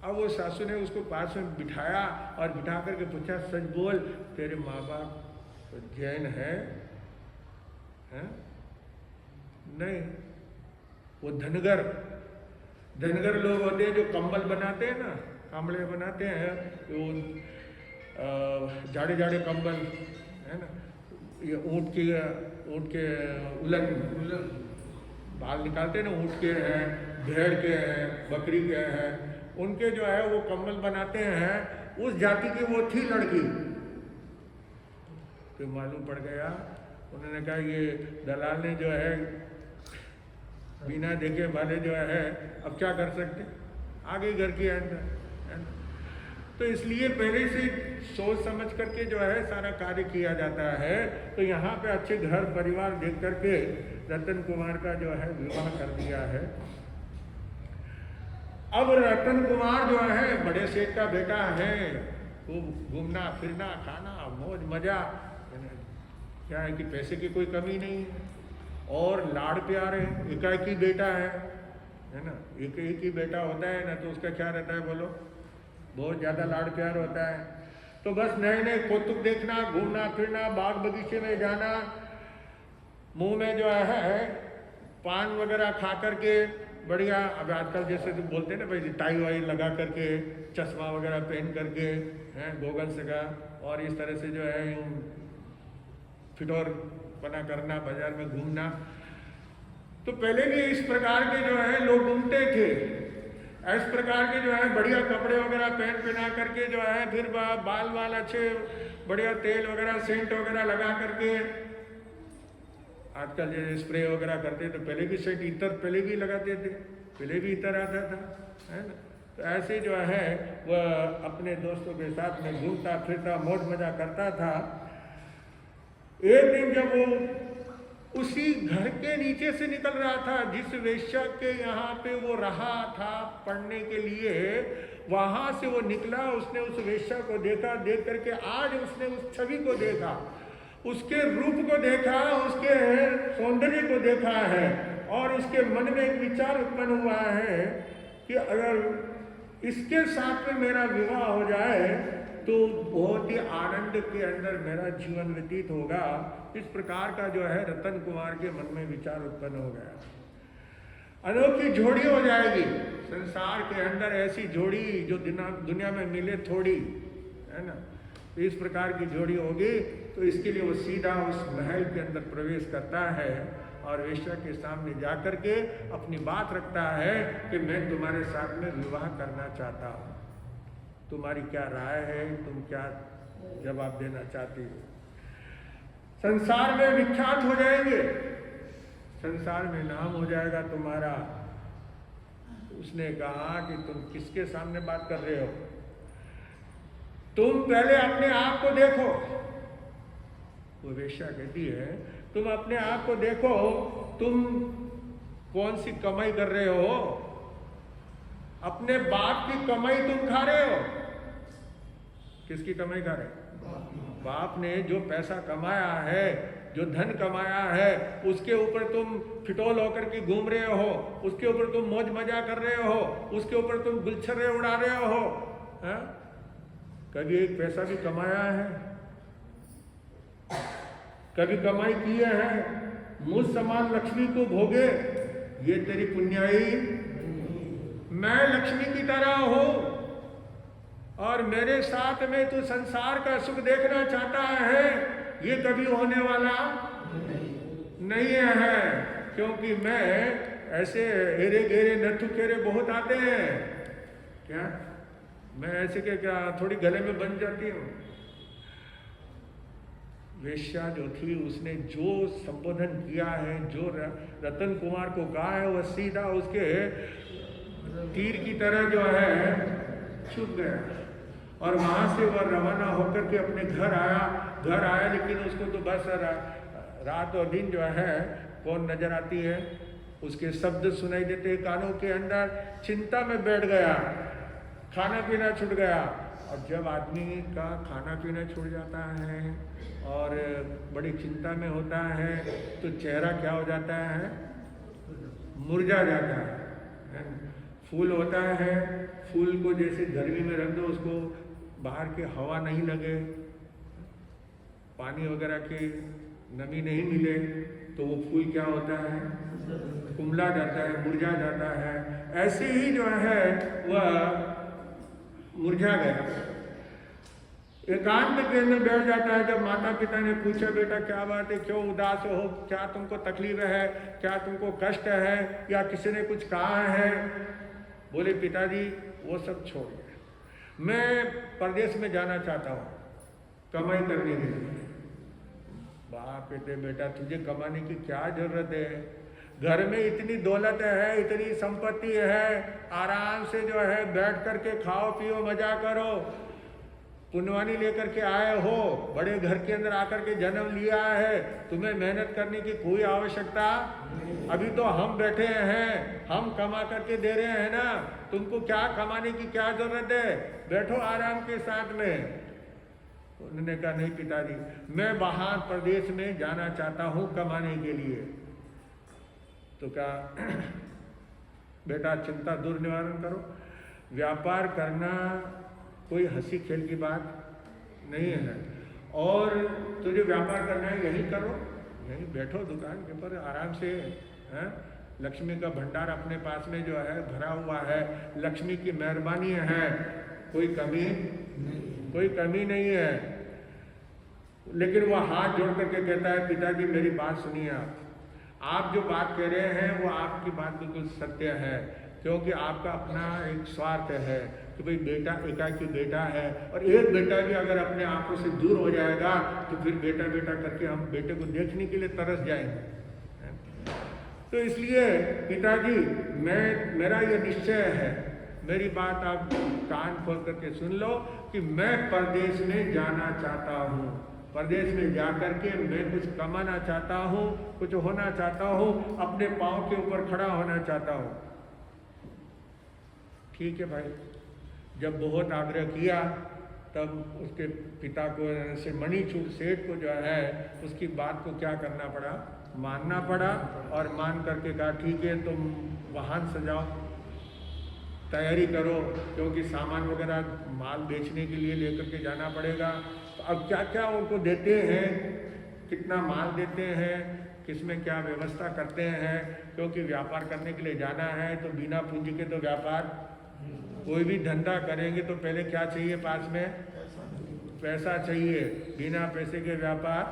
Speaker 1: अब वो सासू ने उसको पास में बिठाया और बिठा करके पूछा सच बोल तेरे माँ बाप जैन है? नहीं, वो धनगर लोग होते हैं जो कंबल बनाते हैं ना, कांबले बनाते हैं, वो जाड़े जाड़े कंबल, है ना, ये ऊँट के उलन बाल निकालते हैं ना, ऊँट के हैं, भेड़ के हैं, बकरी के हैं, उनके जो है वो कंबल बनाते हैं। उस जाति की वो थी लड़की। तो मालूम पड़ गया, उन्होंने कहा ये दलाल ने जो है बिना देखे वाले जो है अब क्या कर सकते, आ गई घर के अंदर, है ना। तो इसलिए पहले से सोच समझ करके जो है सारा कार्य किया जाता है। तो यहाँ पे अच्छे घर परिवार देख करके रतन कुमार का जो है विवाह कर दिया है। अब रतन कुमार जो है बड़े सेठ का बेटा है, खूब घूमना फिरना खाना मौज मजा, क्या है कि पैसे की कोई कमी नहीं है और लाड़ प्यार है, एकाएक ही बेटा है ना, एक ही बेटा होता है ना, तो उसका क्या रहता है बोलो, बहुत ज़्यादा लाड़ प्यार होता है। तो बस नए नए कौतुक देखना, घूमना फिरना, बाग बगीचे में जाना, मुंह में जो है पान वगैरह खा करके बढ़िया, अब आजकल जैसे तो बोलते हैं ना भाई टाई वाई लगा करके, चश्मा वगैरह पहन करके, हैं गोगल्स का, और इस तरह से जो है फिटौर बना करना, बाजार में घूमना। तो पहले भी इस प्रकार के जो है लोग घूमते थे, इस प्रकार के जो है बढ़िया कपड़े वगैरह पहना करके जो है, फिर बाल वाल अच्छे बढ़िया तेल वगैरह सेंट वगैरह लगा करके, आजकल जैसे स्प्रे वगैरह करते तो पहले भी सेंट इतर पहले भी लगाते थे, पहले भी इतर आता था, है ना। तो ऐसे जो है वह अपने दोस्तों के साथ में घूमता फिरता मौज मजा करता था। एक दिन जब वो उसी घर के नीचे से निकल रहा था जिस वेश्या के यहाँ पे वो रहा था पढ़ने के लिए, वहां से वो निकला, उसने उस वेश्या को देखा, देख करके आज उसने उस छवि को देखा, उसके रूप को देखा, उसके सौंदर्य को देखा है, और उसके मन में एक विचार उत्पन्न हुआ है कि अगर इसके साथ में मेरा विवाह हो जाए तो बहुत ही आनंद के अंदर मेरा जीवन व्यतीत होगा। इस प्रकार का जो है रतन कुमार के मन में विचार उत्पन्न हो गया। अनोखी जोड़ी हो जाएगी संसार के अंदर, ऐसी जोड़ी जो दुनिया में मिले थोड़ी, है ना। तो इस प्रकार की जोड़ी होगी, तो इसके लिए वो सीधा उस महल के अंदर प्रवेश करता है और वेश्या के सामने जाकर के अपनी बात रखता है कि मैं तुम्हारे साथ में विवाह करना चाहता हूँ, तुम्हारी क्या राय है, तुम क्या जवाब देना चाहती हो। संसार में विख्यात हो जाएंगे, संसार में नाम हो जाएगा तुम्हारा। उसने कहा कि तुम किसके सामने बात कर रहे हो, तुम पहले अपने आप को देखो। वो वेश्या कहती है तुम अपने आप को देखो, तुम कौन सी कमाई कर रहे हो, अपने बाप की कमाई तुम खा रहे हो। किसकी कमाई खा रहे हो? बाप ने जो पैसा कमाया है, जो धन कमाया है, उसके ऊपर तुम फिटोल होकर के घूम रहे हो, उसके ऊपर तुम मौज मजा कर रहे हो, उसके ऊपर तुम गुलछर्रे उड़ा रहे हो। हा? कभी एक पैसा भी कमाया है? कभी कमाई किए हैं? मुझ समान लक्ष्मी को भोगे, ये तेरी पुण्याई। मैं लक्ष्मी की तरह हूं और मेरे साथ में तू संसार का सुख देखना चाहता है, ये कभी होने वाला नहीं है, क्योंकि मैं ऐसे हेरे घेरे नथु खेरे बहुत आते हैं क्या, मैं ऐसे के क्या थोड़ी गले में बन जाती हूँ। वेश्या जो थी उसने जो संबोधन किया है, जो रतन कुमार को कहा है, वह सीधा उसके तीर की तरह जो है छुप गया और वहां से वह रवाना होकर के अपने घर आया। लेकिन उसको तो बस रात और दिन जो है कौन नजर आती है, उसके शब्द सुनाई देते कानों के अंदर। चिंता में बैठ गया, खाना पीना छूट गया। और जब आदमी का खाना पीना छूट जाता है और बड़ी चिंता में होता है तो चेहरा क्या हो जाता है, मुरझा जाता है। फूल होता है, फूल को जैसे गर्मी में रख दो, उसको बाहर की हवा नहीं लगे, पानी वगैरह की नमी नहीं मिले, तो वो फूल क्या होता है, कुमला जाता है, मुरझा जाता है। ऐसे ही जो है वह मुरझा गया, एकांत के अंदर बैठ जाता है। जब माता पिता ने पूछा बेटा क्या बात है, क्यों उदास हो, क्या तुमको तकलीफ है, क्या तुमको कष्ट है, या किसी ने कुछ कहा है। बोले पिताजी वो सब छोड़िए, मैं परदेश में जाना चाहता हूँ कमाई करने के लिए। बाप कहते बेटा तुझे कमाने की क्या जरूरत है, घर में इतनी दौलत है, इतनी संपत्ति है, आराम से जो है बैठ करके खाओ पियो मजा करो। पुण्यवानी लेकर के आए हो, बड़े घर के अंदर आकर के जन्म लिया है, तुम्हें मेहनत करने की कोई आवश्यकता। अभी तो हम बैठे हैं, हम कमा करके दे रहे हैं ना, तुमको क्या कमाने की क्या जरूरत है, बैठो आराम के साथ में। उन्होंने कहा नहीं पिताजी, मैं बाहर प्रदेश में जाना चाहता हूँ कमाने के लिए। तो कहा बेटा चिंता दूर निवारण करो, व्यापार करना कोई हंसी खेल की बात नहीं है, और तुझे व्यापार करना है यही करो, यही बैठो दुकान के ऊपर आराम से। है लक्ष्मी का भंडार अपने पास में जो है भरा हुआ है, लक्ष्मी की मेहरबानी है, कोई कमी नहीं है। लेकिन वह हाथ जोड़ करके कहता है पिताजी मेरी बात सुनिए, आप जो बात कह रहे हैं वो आपकी बात बिल्कुल सत्य है, क्योंकि आपका अपना एक स्वार्थ है कि भाई बेटा एकाकी बेटा है, और एक बेटा भी अगर अपने आंखों से दूर हो जाएगा तो फिर बेटा बेटा करके हम बेटे को देखने के लिए तरस जाएंगे। तो इसलिए पिताजी मेरा ये निश्चय है, मेरी बात आप कान खोल करके सुन लो कि मैं परदेश में जाना चाहता हूँ। प्रदेश में जा करके मैं कुछ कमाना चाहता हूँ, कुछ होना चाहता हूँ, अपने पाँव के ऊपर खड़ा होना चाहता हूँ। ठीक है भाई। जब बहुत आग्रह किया तब उसके पिता को से मणिचूड़ सेठ को जो है उसकी बात को क्या करना पड़ा, मानना पड़ा। और मान करके कहा ठीक है तुम वाहन सजाओ, तैयारी करो, क्योंकि सामान वगैरह माल बेचने के लिए लेकर के जाना पड़ेगा। तो अब क्या क्या उनको देते हैं, कितना माल देते हैं, किसमें क्या व्यवस्था करते हैं, क्योंकि व्यापार करने के लिए जाना है तो बिना पूंजी के तो व्यापार, कोई भी धंधा करेंगे तो पहले क्या चाहिए, पास में पैसा चाहिए। बिना पैसे के व्यापार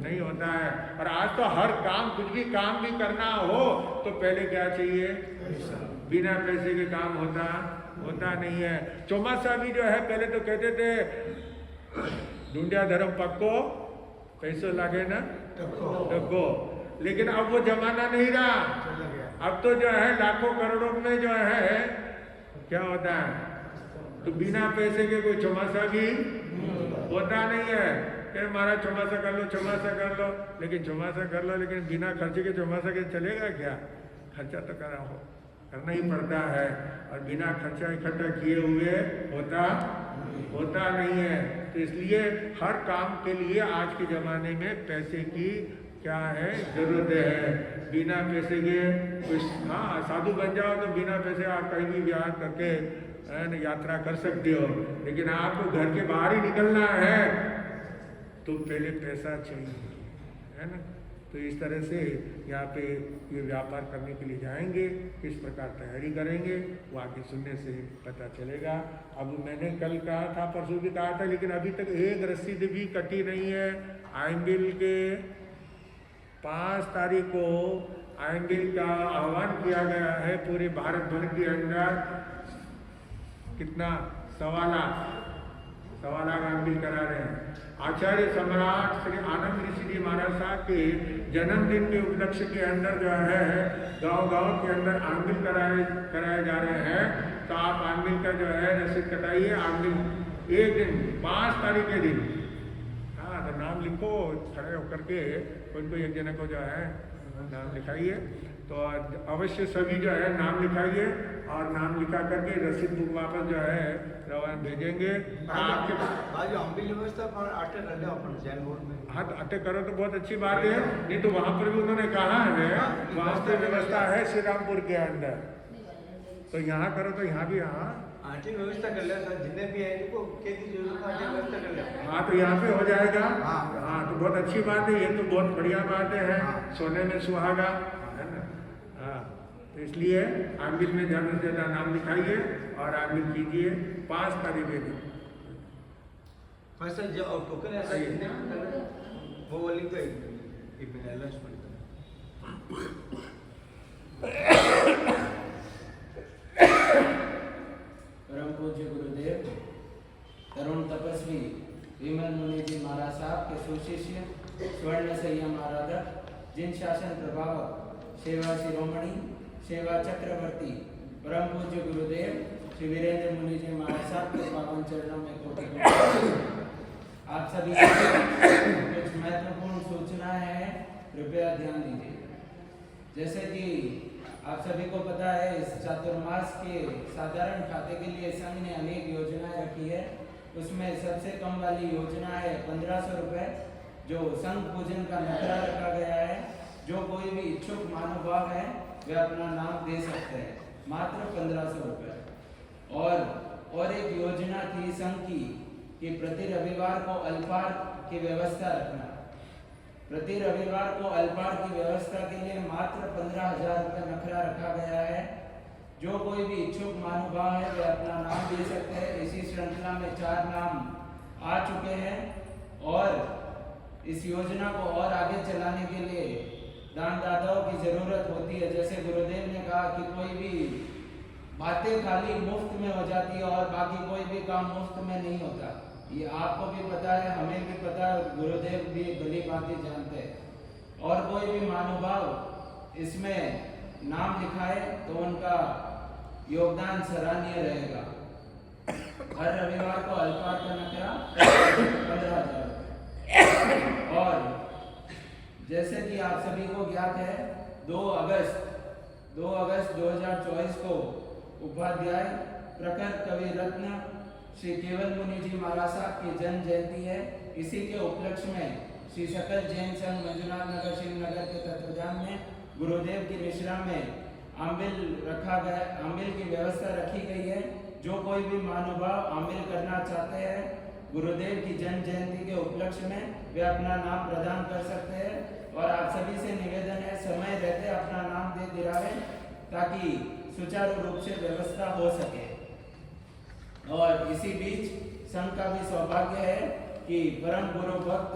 Speaker 1: नहीं होता है। और आज तो हर काम, कुछ भी काम भी करना हो तो पहले क्या चाहिए, बिना पैसे के काम होता नहीं है। चौमासा भी जो है पहले तो कहते थे ढूंढिया धर्म पक्को, पैसों लागे ना टक्को, लेकिन अब वो जमाना नहीं रहा। अब तो जो है लाखों करोड़ों में जो है क्या होता है, तो बिना पैसे के कोई चौमासा भी होता नहीं है। कि महाराज चौमासा कर लो, चौमासा कर लो, लेकिन चौमासा कर लो, लेकिन बिना खर्चे के चौमासा के चलेगा क्या? खर्चा तो करना ही पड़ता है। और बिना खर्चा इकट्ठा किए हुए होता नहीं है। तो इसलिए हर काम के लिए आज के ज़माने में पैसे की क्या है, जरूरत है। बिना पैसे के कुछ, हाँ साधु बन जाओ तो बिना पैसे आप कहीं भी विहार करके यात्रा कर सकते हो, लेकिन आपको घर के बाहर ही निकलना है तो पहले पैसा चाहिए, है ना। तो इस तरह से यहाँ पे ये व्यापार करने के लिए जाएंगे, किस प्रकार तैयारी करेंगे वो आगे सुनने से पता चलेगा। अब मैंने कल कहा था, परसों भी कहा था, लेकिन अभी तक एक रसीद भी कटी नहीं है। आइंबिल के 5 तारीख को आइंबिल का आह्वान किया गया है पूरे भारत भर के अंदर। कितना, 1.25 लाख आइंबिल करा रहे हैं। आचार्य सम्राट श्री आनंद ऋषि जी महाराज साहब के जन्मदिन के उपलक्ष्य के अंदर जो है गांव-गांव के अंदर आइंबिल कराए जा रहे हैं। तो आप आइंबिल का जो है रसीद कटाइए। आइंबिल एक दिन 5 तारीख के दिन, हाँ तो नाम लिखो, खड़े होकर के कोई एक जने को जो है नाम लिखाइए। तो अवश्य सभी जो है नाम लिखाइए और नाम लिखा करके रसीद बुक वापस जो है रवाना भेजेंगे। आपके हाँ तो अटक करो तो बहुत अच्छी बात है। नहीं तो वहाँ पर भी उन्होंने कहा है, वहाँ पर व्यवस्था है श्री रामपुर के अंदर, तो यहाँ करो तो यहाँ भी, हाँ
Speaker 2: व्यवस्था कर लिया सर, जितने भी है इनको व्यवस्था कर लिया।
Speaker 1: हाँ तो यहाँ पे हो जाएगा। हाँ तो बहुत अच्छी बात है, ये तो बहुत बढ़िया बात है। सोने में सुहागा, है ना। हाँ तो इसलिए आमिर में ज़्यादा से ज़्यादा नाम लिखाइए और आमिर कीजिए 5 तारीख के दिन।
Speaker 2: सर जो टोकन ऐसा वो लिख दो एक मिनट।
Speaker 3: परम पूज्य गुरुदेव तरुण तपस्वी विमल मुनि जी महाराज साहब के सुशिष्य स्वर्ण संयम आराधक, जिन शासन प्रभावक, सेवा शिरोमणि, सेवा चक्रवर्ती परम पूज्य गुरुदेव श्री वीरेंद्र मुनि जी महाराज साहब के पावन चरणों में कोटि आप सभी कुछ महत्वपूर्ण सूचना है, कृपया ध्यान दीजिए। जैसे कि आप सभी को पता है, इस चातुर्मास के साधारण खाते के लिए संघ ने अनेक योजनाएं रखी है। उसमें सबसे कम वाली योजना है 1500 रुपये, जो संघ पूजन का नखरा रखा गया है। जो कोई भी इच्छुक महानुभाव है वे अपना नाम दे सकते हैं, मात्र 1500 रुपये। और एक योजना थी संघ की कि प्रति रविवार को अल्पाहार की व्यवस्था रखना। प्रति रविवार को अल्पाहार की व्यवस्था के लिए मात्र 15,000 रुपये नखरा रखा गया है। जो कोई भी इच्छुक महानुभाव है वे अपना नाम दे सकते हैं। इसी श्रृंखला में 4 नाम आ चुके हैं और इस योजना को और आगे चलाने के लिए दानदाताओं की जरूरत होती है। जैसे गुरुदेव ने कहा कि कोई भी बातें खाली मुफ्त में हो जाती है और बाकी कोई भी काम मुफ्त में नहीं होता। ये आपको भी पता है, हमें भी पता है, गुरुदेव भी भली बातें जानते हैं। और कोई भी महानुभाव इसमें नाम लिखाए तो उनका योगदान सराहनीय रहेगा। हर रविवार को अल्पाहार का नखरा 15,000 और जैसे कि आप सभी को ज्ञात है 2 अगस्त 2024 को उपाध्याय प्रखर कवि रत्न श्री केवल मुनि जी महाराज साहब की जन्म जयंती है। इसी के उपलक्ष्य में श्री सकल जैन संघ मंजुनाथ नगर श्रीनगर के तत्वाधान में गुरुदेव की निश्रा में आंबिल की व्यवस्था रखी गई है। जो कोई भी महानुभाव आंबिल करना चाहते हैं गुरुदेव की जन्म जयंती के उपलक्ष्य में वे अपना नाम प्रदान कर सकते हैं। और आप सभी से निवेदन है समय रहते अपना नाम दे दिलावे ताकि सुचारू रूप से व्यवस्था हो सके। और इसी बीच संघ का भी सौभाग्य है कि परम गुरु भक्त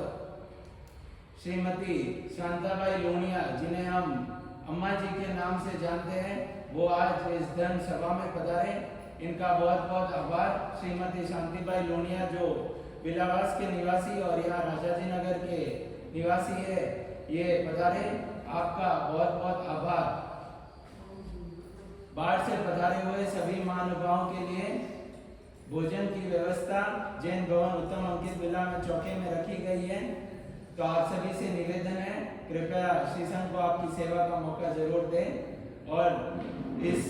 Speaker 3: श्रीमती शांताबाई लोनिया जिन्हें हम अम्मा जी के नाम से जानते हैं वो आज इस धर्म सभा में पधारे। इनका बहुत बहुत आभार। श्रीमती शांतिबाई लोनिया जो बिलावास के निवासी और यहाँ राजाजी नगर के निवासी है ये पधारे, आपका बहुत बहुत आभार। बाहर से पधारे हुए सभी महानुभावों के लिए भोजन की व्यवस्था जैन भवन उत्तम अंकित विला में चौके में रखी गई है। तो आप सभी से निवेदन है कृपया श्री संघ को आपकी सेवा का मौका जरूर दें। और इस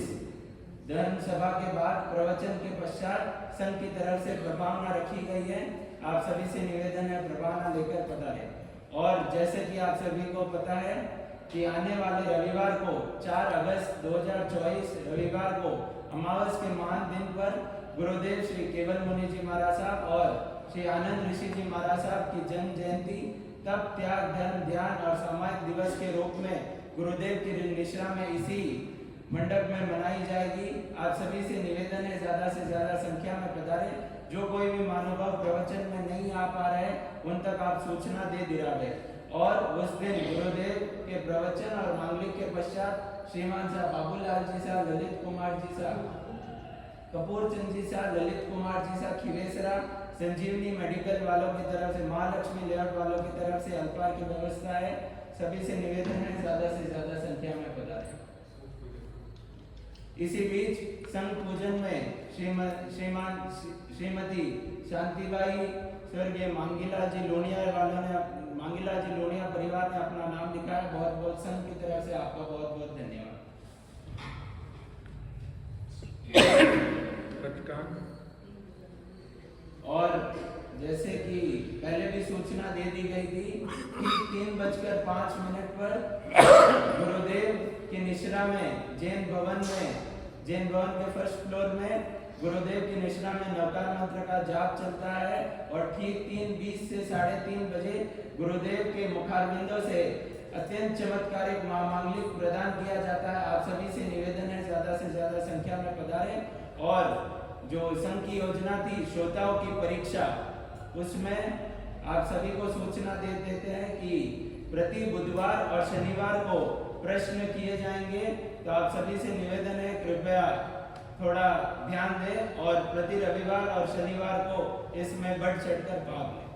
Speaker 3: धर्म सभा के बाद प्रवचन के पश्चात संघ की तरफ से प्रभावना रखी गई है। आप सभी से निवेदन है प्रभावना लेकर पधारें। और जैसे कि आप सभी को पता है कि आने वाले रविवार को 4 अगस्त 2024 रविवार को अमावस के महान दिन पर गुरुदेव श्री केवल मुनि जी महाराज साहब और श्री आनंद ऋषि जी महाराज साहब की जन्म जयंती तप त्याग धर्म ध्यान और सामाजिक दिवस के रूप में गुरुदेव की निश्रा में इसी मंडप में मनाई जाएगी। आप सभी से निवेदन है ज्यादा से ज्यादा संख्या में पधारे। जो कोई भी महानुभाव प्रवचन में नहीं आ पा रहे उन तक आप सूचना दे दिलावे। और उस दिन गुरुदेव के प्रवचन और मांगलिक के पश्चात श्रीमान साहब बाबूलाल जी साहब, ललित कुमार जी साहब, कपूर चंद जी साहब, ललित कुमार जी साहब खिवेसरा, संजीवनी मेडिकल वालों की तरफ से, महालक्ष्मी लेआउट वालों की तरफ से अल्पाहार की व्यवस्था है। सभी से निवेदन है ज्यादा से ज्यादा संख्या में पधारें। इसी बीच संघ पूजन में श्रीमती शांतिबाई स्वर्गीय मांगीलाल जी लोनिया परिवार ने अपना नाम लिखा है। बहुत बहुत संघ की तरफ से आपका बहुत बहुत धन्यवाद। और जैसे कि पहले भी सूचना दे दी गई थी कि 3:05 पर गुरुदेव की निश्रा में जैन भवन के फर्स्ट फ्लोर में गुरुदेव की निश्रा में नवकार मंत्र का जाप चलता है। और ठीक 3:20 से 3:30 बजे गुरुदेव के मुखारबिंदों से अत्यंत चमत्कारिक महामांगलिक प्रदान किया जाता है। आप सभी से निवेदन है ज्यादा से ज्यादा संख्या में पधारें। और जो संघ की योजना थी श्रोताओं की परीक्षा उसमें आप सभी को सूचना दे देते हैं कि प्रति बुधवार और शनिवार को प्रश्न किए जाएंगे। तो आप सभी से निवेदन है कृपया थोड़ा ध्यान दें और प्रति रविवार और शनिवार को इसमें बढ़ चढ़कर भाग लें।